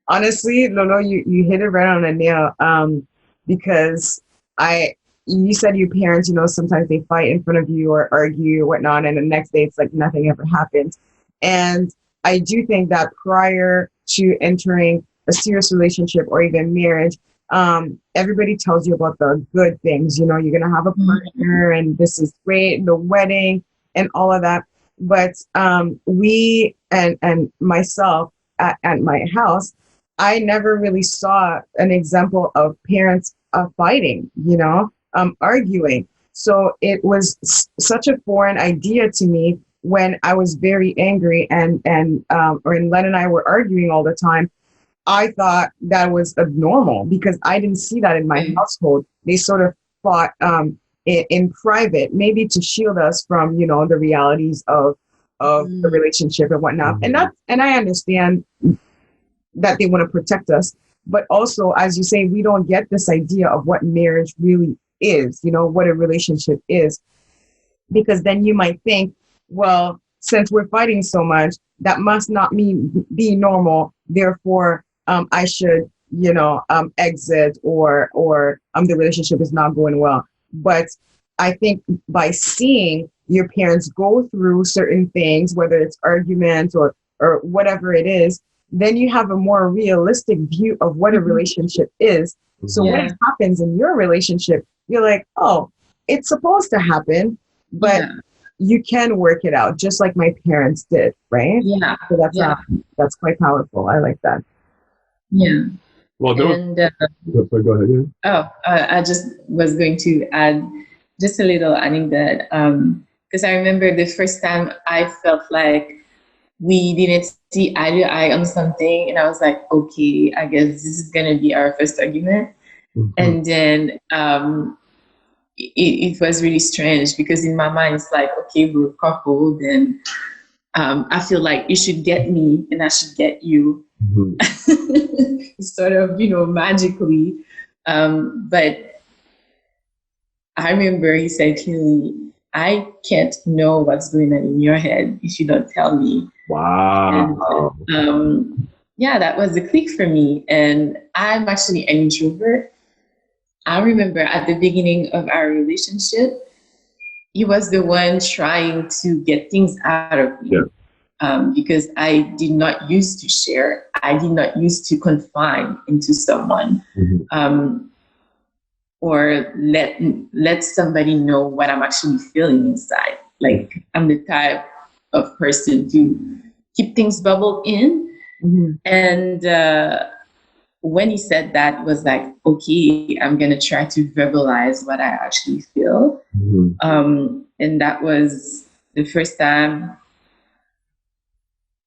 Honestly, Lolo, you hit it right on the nail. Because you said your parents, sometimes they fight in front of you or argue or whatnot, and the next day it's like nothing ever happened. And I do think that prior to entering a serious relationship or even marriage, everybody tells you about the good things. You're gonna have a partner, and this is great, the wedding, and all of that. But we and myself at my house, I never really saw an example of parents fighting, arguing. So it was such a foreign idea to me when I was very angry and Len and I were arguing all the time. I thought that was abnormal because I didn't see that in my household. They sort of fought in private, maybe to shield us from, the realities of the relationship and whatnot. And I understand that they want to protect us. But also, as you say, we don't get this idea of what marriage really is, what a relationship is. Because then you might think, well, since we're fighting so much, that must not mean be normal. Therefore, I should, exit or the relationship is not going well. But I think by seeing your parents go through certain things, whether it's arguments or whatever it is, then you have a more realistic view of what a relationship is. So when it happens in your relationship, you're like, oh, it's supposed to happen, but you can work it out, just like my parents did, right? Yeah. So that's quite powerful. I like that. Yeah. Well, go ahead. Oh, I just was going to add just a little anecdote, because I remember the first time I felt like we didn't see eye to eye on something, and I was like, okay, I guess this is gonna be our first argument. And then it was really strange because in my mind it's like, okay, we're coupled, and I feel like you should get me and I should get you, sort of, magically. But I remember he said clearly, I can't know what's going on in your head if you don't tell me. Wow. And, that was the click for me. And I'm actually an introvert. I remember at the beginning of our relationship, he was the one trying to get things out of me. Because I did not used to share. I did not used to confine into someone. Or let somebody know what I'm actually feeling inside. Like, I'm the type of person to keep things bubbled in. And when he said that, it was like, okay, I'm going to try to verbalize what I actually feel. And that was the first time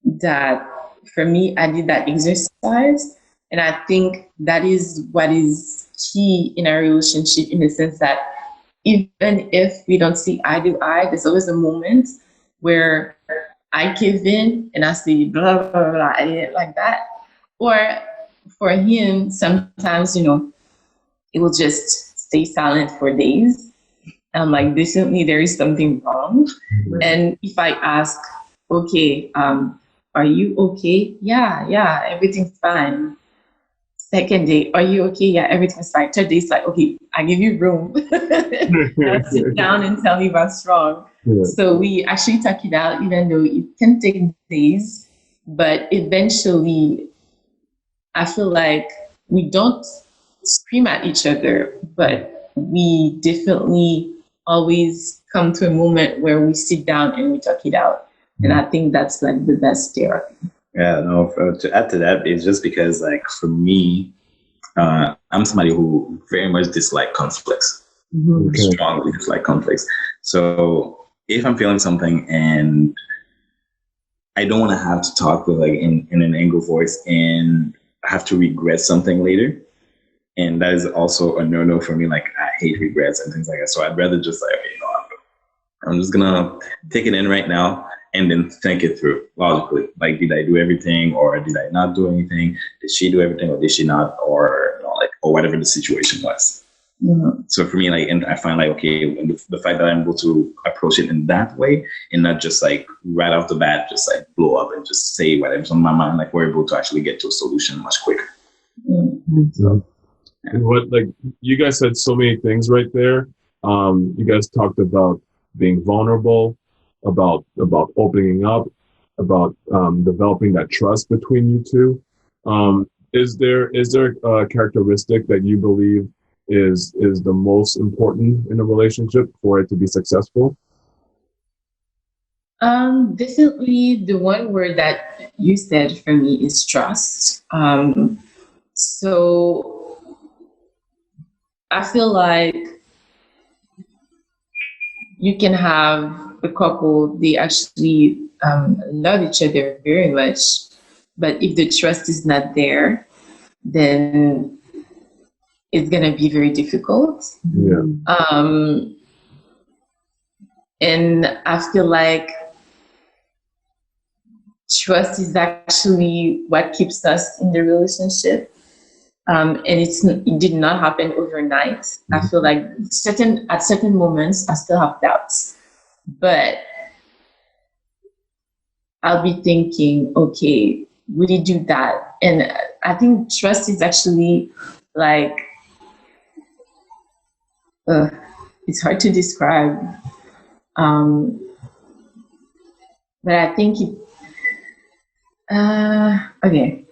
that, for me, I did that exercise. And I think that is what is key in our relationship, in the sense that even if we don't see eye to eye, there's always a moment where I give in and I say, blah, blah, blah, I didn't like that. Or for him, sometimes, it will just stay silent for days. I'm like, definitely there is something wrong. And if I ask, okay, are you okay? Yeah, everything's fine. Second day, are you okay? Yeah, everything's fine. Third day, it's like, okay, I give you room. Now sit down and tell me what's wrong. So we actually talk it out, even though it can take days. But eventually, I feel like we don't scream at each other, but we definitely always come to a moment where we sit down and we talk it out. And I think that's like the best therapy. Yeah, no, to add to that, it's just because, like, for me, I'm somebody who very much dislike conflicts. Strongly dislike conflicts. So if I'm feeling something and I don't want to have to talk with, like, in an angry voice and have to regret something later, and that is also a no-no for me. Like, I hate regrets and things like that. So I'd rather just, like, I'm just gonna take it in right now and then think it through logically. Like, did I do everything, or did I not do anything? Did she do everything, or did she not? Or, or whatever the situation was. Mm-hmm. So for me, like, and I find like, okay, the fact that I'm able to approach it in that way and not just like right off the bat, just like blow up and just say whatever's on my mind, like we're able to actually get to a solution much quicker. Mm-hmm. So, and what, like, you guys said so many things right there. You guys talked about being vulnerable, about opening up, about developing that trust between you two. Is there a characteristic that you believe is the most important in a relationship for it to be successful? Definitely the one word that you said for me is trust. So I feel like you can have a couple, they actually love each other very much, but if the trust is not there, then it's gonna be very difficult. Yeah. And I feel like trust is actually what keeps us in the relationship. And it did not happen overnight. Mm-hmm. I feel like at certain moments I still have doubts, but I'll be thinking, okay, would he do that? And I think trust is actually like, it's hard to describe. But I think okay,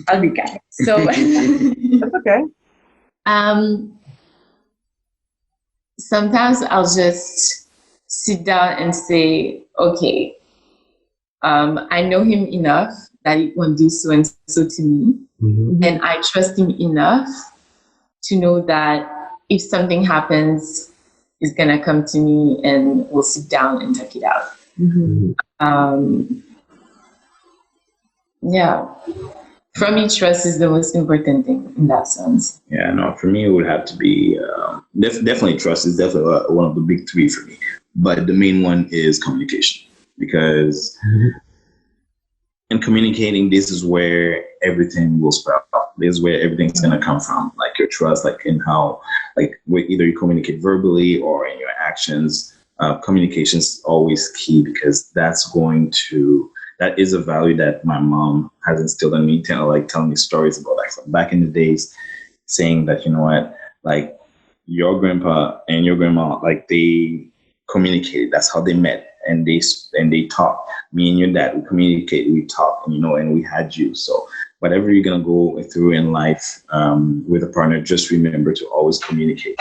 I'll recap. So that's okay. Sometimes I'll just sit down and say, okay, I know him enough that he won't do so and so to me. Mm-hmm. And I trust him enough to know that if something happens, he's gonna come to me and we'll sit down and talk it out. Mm-hmm. Yeah. For me, trust is the most important thing in that sense. Yeah, no, for me, it would have to be definitely trust is definitely one of the big three for me. But the main one is communication, because in communicating, this is where everything will sprout out. This is where everything's going to come from, like your trust, like in how, like either you communicate verbally or in your actions. Communication is always key, because that is a value that my mom has instilled in me, telling me stories about, like, from back in the days, saying that, you know what, like, your grandpa and your grandma, like, they communicated. That's how they met, and they talked. Me and your dad, we communicate, we talk, and we had you. So whatever you're gonna go through in life with a partner, just remember to always communicate,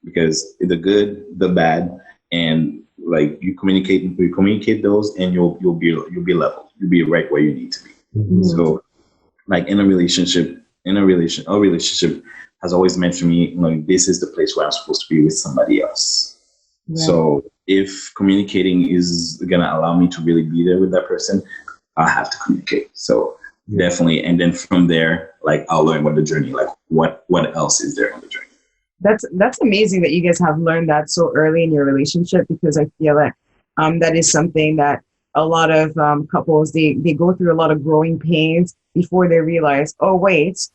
because the good, the bad, and like you communicate those, and you'll be level. You'll be right where you need to be. Mm-hmm. So, like, a relationship has always meant for me, like, this is the place where I'm supposed to be with somebody else. Right. So if communicating is gonna allow me to really be there with that person, I have to communicate. So definitely, and then from there, like, I'll learn what the journey, like what else is there on the journey. That's amazing that you guys have learned that so early in your relationship, because I feel like that is something that a lot of couples, they go through a lot of growing pains before they realize, oh, wait,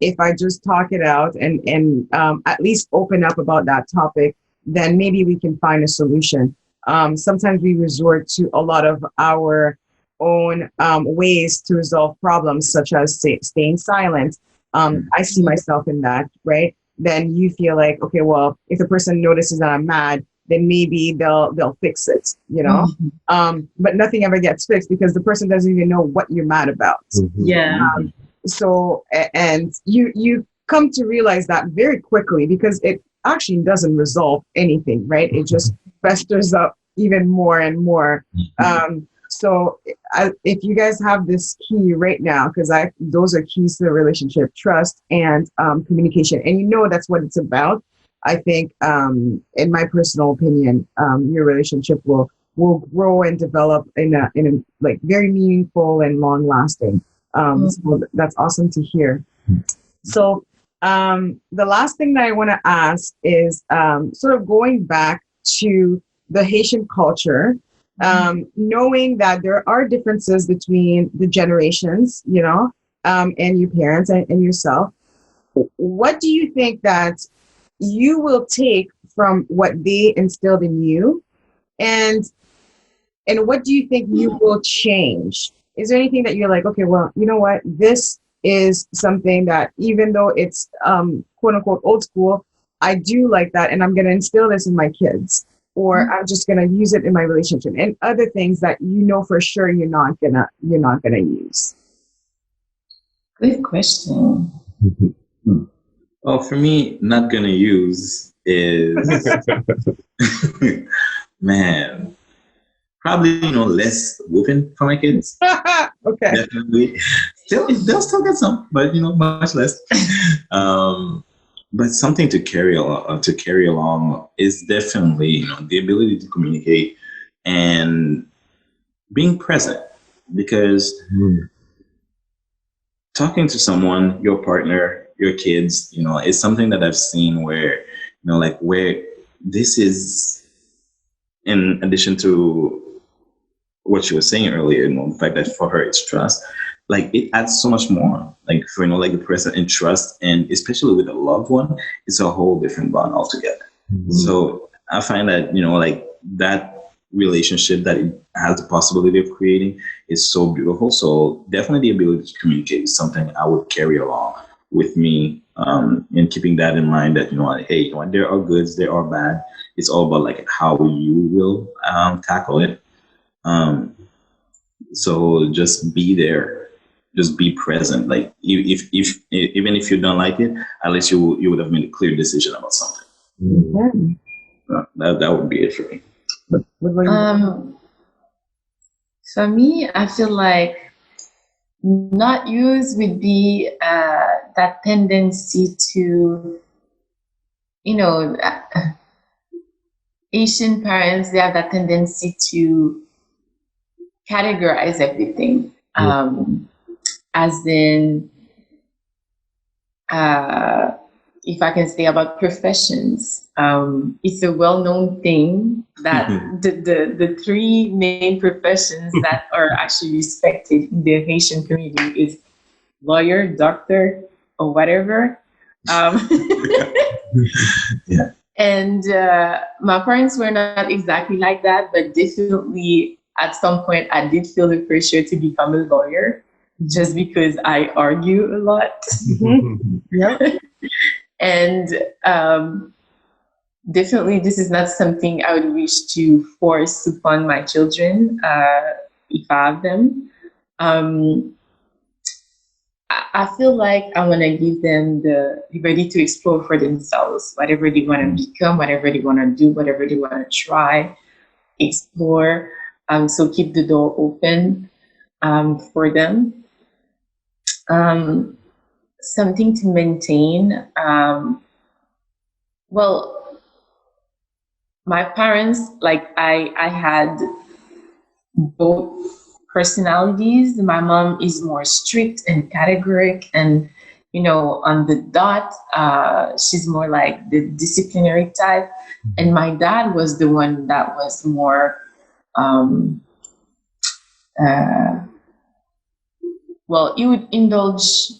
if I just talk it out and at least open up about that topic, then maybe we can find a solution. Sometimes we resort to a lot of our own ways to resolve problems, such as staying silent. I see myself in that, right? Then you feel like, okay, well, if the person notices that I'm mad, then maybe they'll fix it, Mm-hmm. But nothing ever gets fixed, because the person doesn't even know what you're mad about. Mm-hmm. Yeah. So, and you come to realize that very quickly, because it actually doesn't resolve anything, right? It just festers up even more and more. So if you guys have this key right now, because those are keys to the relationship: trust and communication, and that's what it's about. I think, in my personal opinion, your relationship will grow and develop in a like very meaningful and long lasting. So that's awesome to hear. So the last thing that I want to ask is sort of going back to the Haitian culture. Knowing that there are differences between the generations, and your parents and yourself, what do you think that you will take from what they instilled in you, and what do you think you will change? Is there anything that you're like, okay, well, you know what, this is something that even though it's quote unquote old school, I do like that, and I'm going to instill this in my kids, or I'm just going to use it in my relationship, and other things that you know for sure you're not gonna use. Good question. Well, for me, not gonna use is man, probably less whooping for my kids. Okay. Definitely, they'll still get some, but much less. But something to carry along is definitely the ability to communicate and being present, because talking to someone, your partner, your kids, is something that I've seen where where this is, in addition to what you were saying earlier, the fact that for her it's trust, like it adds so much more, like for the present and trust, and especially with a loved one, it's a whole different bond altogether. So I find that like that relationship that it has the possibility of creating is so beautiful. So definitely the ability to communicate is something I would carry along with me, and keeping that in mind that hey, there are goods, there are bad. It's all about like how you will tackle it. So just be there, just be present. Like if even if you don't like it, at least you would have made a clear decision about something. Mm-hmm. That would be it for me. For me, I feel like not use would be that tendency to, Asian parents, they have that tendency to categorize everything, as in, if I can say about professions, it's a well-known thing that the three main professions that are actually respected in the Haitian community is lawyer, doctor, or whatever. Yeah. And my parents were not exactly like that, but definitely at some point I did feel the pressure to become a lawyer just because I argue a lot. Yep. And definitely this is not something I would wish to force upon my children, if I have them. I feel like I want to give them the liberty to explore for themselves, whatever they want to become, whatever they want to do, whatever they want to try, explore. So keep the door open for them. Something to maintain. Well, my parents, like I had both personalities. My mom is more strict and categoric and, on the dot. She's more like the disciplinary type. And my dad was the one that was more, he would indulge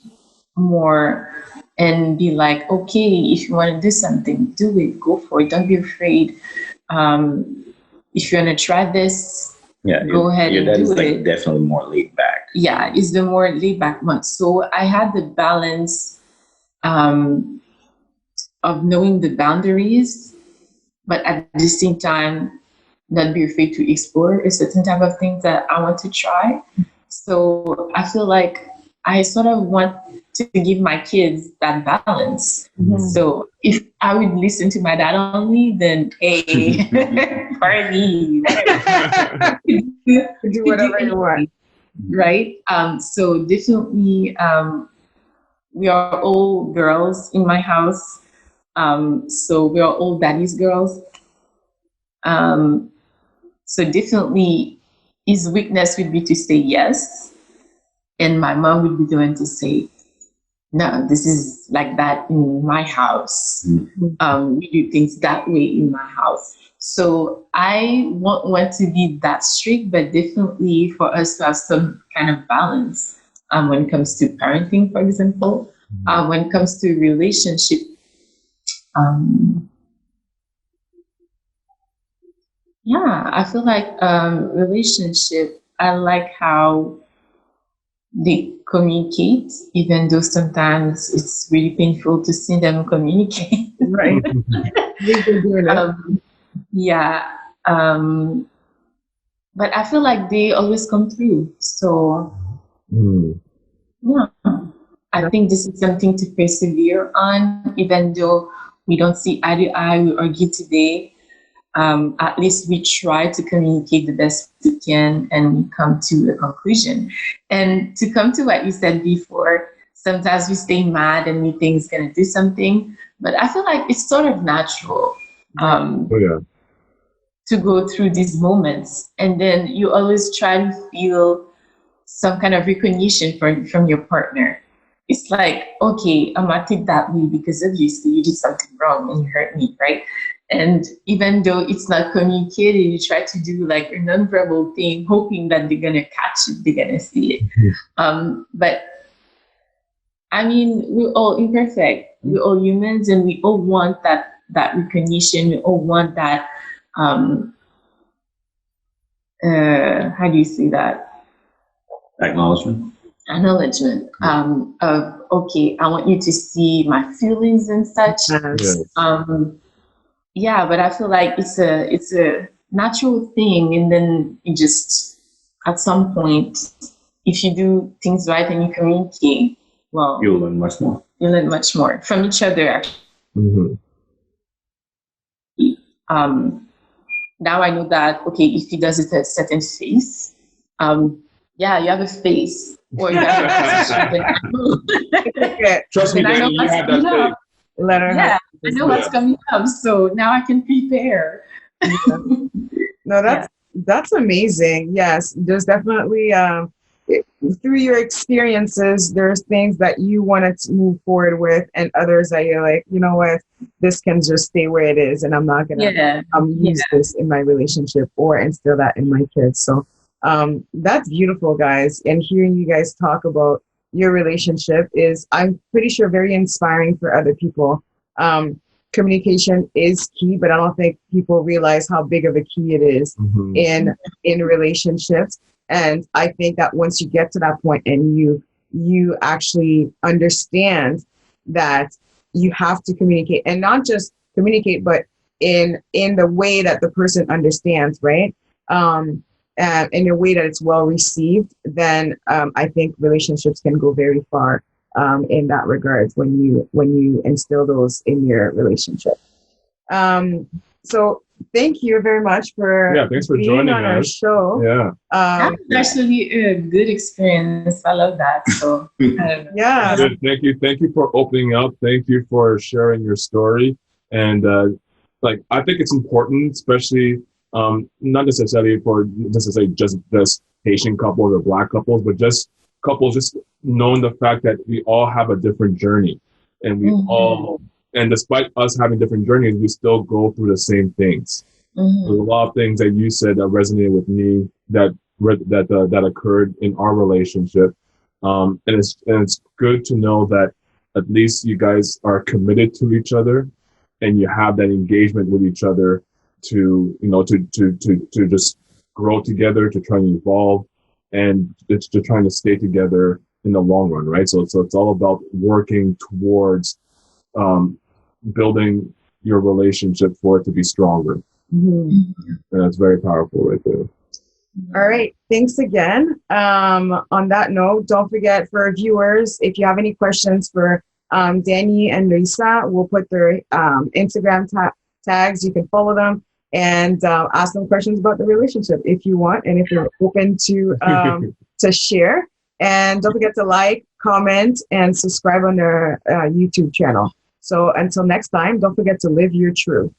more and be like, okay, if you want to do something, do it, go for it. Don't be afraid. If you want to try this, go ahead and do it. Definitely more laid back. Yeah, it's the more laid back one. So I had the balance of knowing the boundaries, but at the same time, not be afraid to explore a certain type of things that I want to try. So I feel like I sort of want to give my kids that balance. So if I would listen to my dad only, then hey, party, Do whatever you want. Right? So definitely, we are all girls in my house. So we are all daddy's girls. So definitely his weakness would be to say yes. And my mom would be the one to say, no, this is like that in my house. We do things that way in my house. So I won't want to be that strict, but definitely for us to have some kind of balance when it comes to parenting, for example, when it comes to relationship. Yeah, I feel like relationship, I like how they communicate, even though sometimes it's really painful to see them communicate. Right. We've been doing it. Yeah. Um, but I feel like they always come through. So, yeah, I think this is something to persevere on, even though we don't see eye to eye, we argue today. At least we try to communicate the best we can and come to a conclusion. And to come to what you said before, sometimes we stay mad and we think it's going to do something, but I feel like it's sort of natural to go through these moments. And then you always try to feel some kind of recognition from your partner. It's like, okay, I'm acting that way because obviously you did something wrong and you hurt me, right? And even though it's not communicated, you try to do like a nonverbal thing, hoping that they're gonna catch it, they're gonna see it. But I mean, we're all imperfect. We're all humans, and we all want that recognition. We all want that. How do you say that? Acknowledgement. Of okay, I want you to see my feelings and such. Yeah, but I feel like it's a natural thing, and then it just at some point, if you do things right and you communicate, well, you'll learn much more. You learn much more from each other. Actually. Now I know that okay, if he does it at a certain face, yeah, you have a face, or you have a Trust me, Dany, you have that face. Yeah, I know what's coming up, so now I can prepare. No, that's amazing. Yes, there's definitely through your experiences, there's things that you wanted to move forward with, and others that you're like, you know what, this can just stay where it is, and I'm not gonna use this in my relationship or instill that in my kids. So that's beautiful, guys. And hearing you guys talk about your relationship is, I'm pretty sure, very inspiring for other people. Communication is key, but I don't think people realize how big of a key it is in relationships. And I think that once you get to that point and you actually understand that you have to communicate, and not just communicate, but in the way that the person understands, right? In a way that it's well received, then I think relationships can go very far in that regards when you instill those in your relationship. So thank you very much for thanks for being joining on our show. That was actually a good experience. I love that. So thank you for opening up. Thank you for sharing your story. And I think it's important, especially not necessarily just Haitian couples or Black couples, but just couples, just knowing the fact that we all have a different journey, and we all, and despite us having different journeys, we still go through the same things. There's a lot of things that you said that resonated with me that occurred in our relationship, and it's good to know that at least you guys are committed to each other, and you have that engagement with each other to just grow together, to try and evolve, and it's to trying to stay together in the long run, right? So it's all about working towards building your relationship for it to be stronger. And that's very powerful right there. All right. Thanks again. On that note, don't forget, for our viewers, if you have any questions for Dany and Loïssa, we'll put their Instagram tags. You can follow them and ask them questions about the relationship if you want, and if you're open to share. And don't forget to like, comment, and subscribe on their YouTube channel. So until next time, don't forget to live your truth.